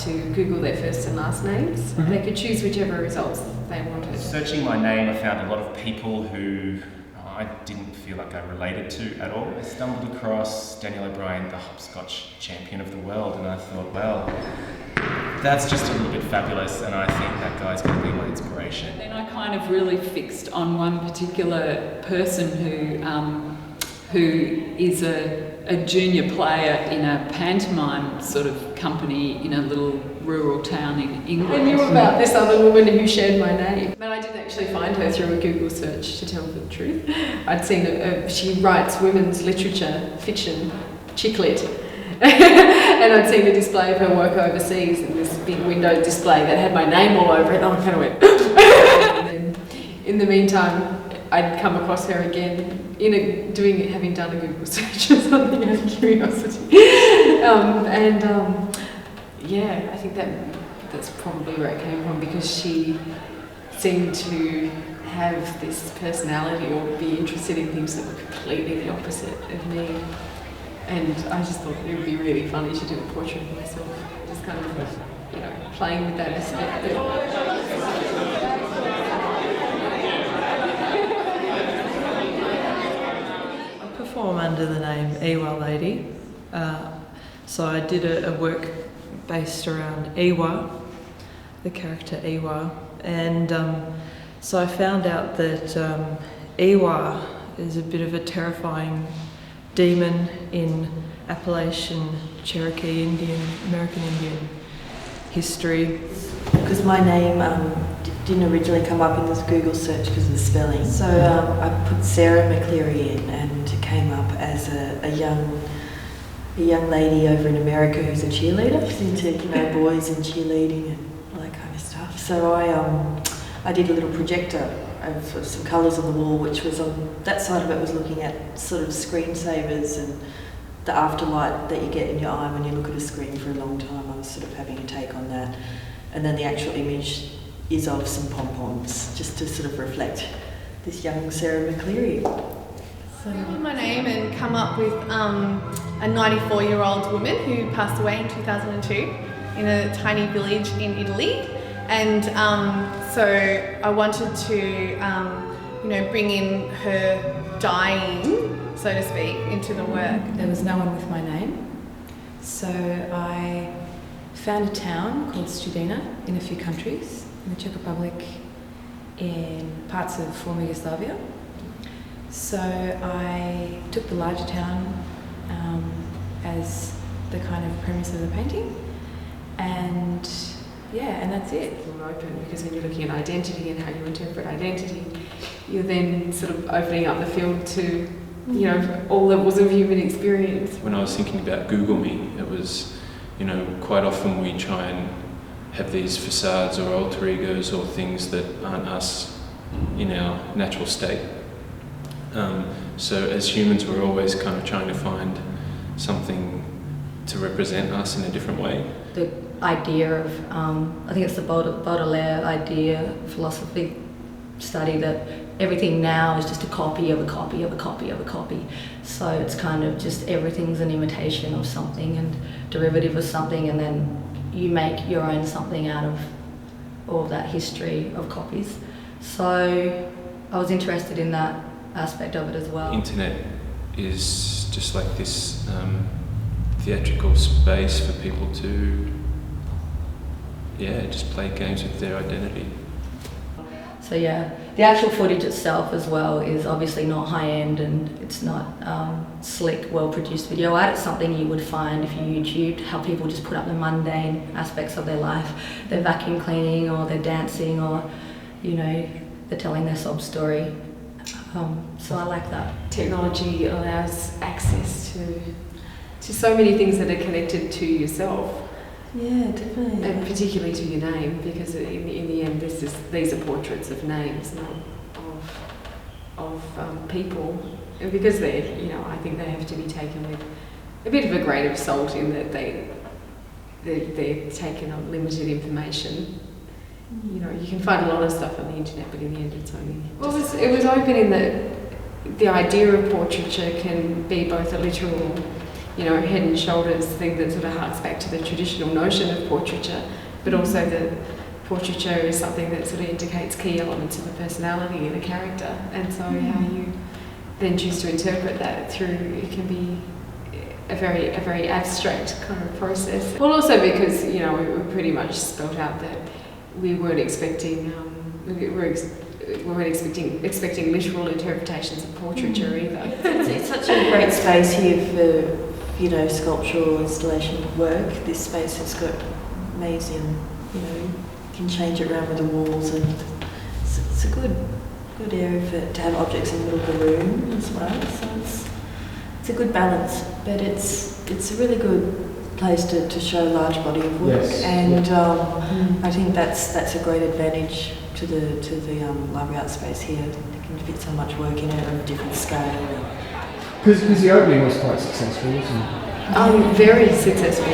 to Google their first and last names. They could choose whichever results they wanted. Searching my name, I found a lot of people who I didn't feel like I related to at all. I stumbled across Daniel O'Brien, the hopscotch champion of the world, and I thought, well, that's just a little bit fabulous, and I think that guy's going to be my inspiration. Then I kind of really fixed on one particular person who is a junior player in a pantomime sort of company in a little rural town in England. I knew about this other woman who shared my name, but I didn't actually find her through a Google search, to tell the truth. I'd seen she writes women's literature, fiction, chick lit. And I'd seen a display of her work overseas in this big window display that had my name all over it, and I kind of went. And then, in the meantime, I'd come across her again having done a Google search or something out of curiosity. I think that's probably where it came from, because she seemed to have this personality or be interested in things that were completely the opposite of me. And I just thought it would be really funny to do a portrait of myself, just kind of, playing with that aspect. I perform under the name Ewa Lady. So I did a work based around Ewa, the character Ewa, and so I found out that Ewa is a bit of a terrifying demon in Appalachian, Cherokee American Indian history. Because my name didn't originally come up in this Google search because of the spelling, so I put Sarah McCleary in, and it came up as a young lady over in America who's a cheerleader. She's into boys and cheerleading and all that kind of stuff. So I did a little projector of some colours on the wall, which was on that side of it was looking at sort of screensavers and the afterlight that you get in your eye when you look at a screen for a long time. I was sort of having a take on that, and then the actual image is of some pom-poms, just to sort of reflect this young Sarah McCleary. So my name and come up with a 94-year-old woman who passed away in 2002 in a tiny village in Italy. And so I wanted to, bring in her dying, so to speak, into the work. There was no one with my name, so I found a town called Studena in a few countries, in the Czech Republic, in parts of former Yugoslavia. So I took the larger town as the kind of premise of the painting, and that's it. More open, because when you're looking at identity and how you interpret identity, you're then sort of opening up the field to, all levels of human experience. When I was thinking about Google Me, it was, quite often we try and have these facades or alter egos or things that aren't us in our natural state. So as humans, we're always kind of trying to find something to represent us in a different way. The idea of, I think it's the Baudelaire idea, philosophy study, that everything now is just a copy of a copy of a copy of a copy. So it's kind of just everything's an imitation of something and derivative of something, and then you make your own something out of all of that history of copies. So I was interested in that aspect of it as well. Internet is just like this theatrical space for people to just play games with their identity. So the actual footage itself as well is obviously not high-end, and it's not slick, well-produced video art. It's something you would find if you YouTubed, how people just put up the mundane aspects of their life. They're vacuum cleaning, or they're dancing, or they're telling their sob story. So I like that. Technology allows access to so many things that are connected to yourself. Yeah, definitely. And particularly to your name, because in the end, these are portraits of names, not of people. And because I think they have to be taken with a bit of a grain of salt, in that they're taken on limited information. You can find a lot of stuff on the internet, but in the end, it's only. Well, it was open in that the idea of portraiture can be both a literal head and shoulders thing that sort of harks back to the traditional notion of portraiture, but also that portraiture is something that sort of indicates key elements of a personality and a character, and so how you then choose to interpret that through, it can be a very abstract kind of process. Well, also because we pretty much spelled out that we weren't expecting expecting literal interpretations of portraiture either. It's such a great space here for sculptural installation work. This space has got amazing, you can change it around with the walls, and it's a good area to have objects in the middle of the room as well. So it's a good balance, but it's a really good place to show a large body of work, yes. And I think that's a great advantage to the Library Artspace here. It can fit so much work in it of a different scale. Because the opening was quite successful, wasn't it? Very successful.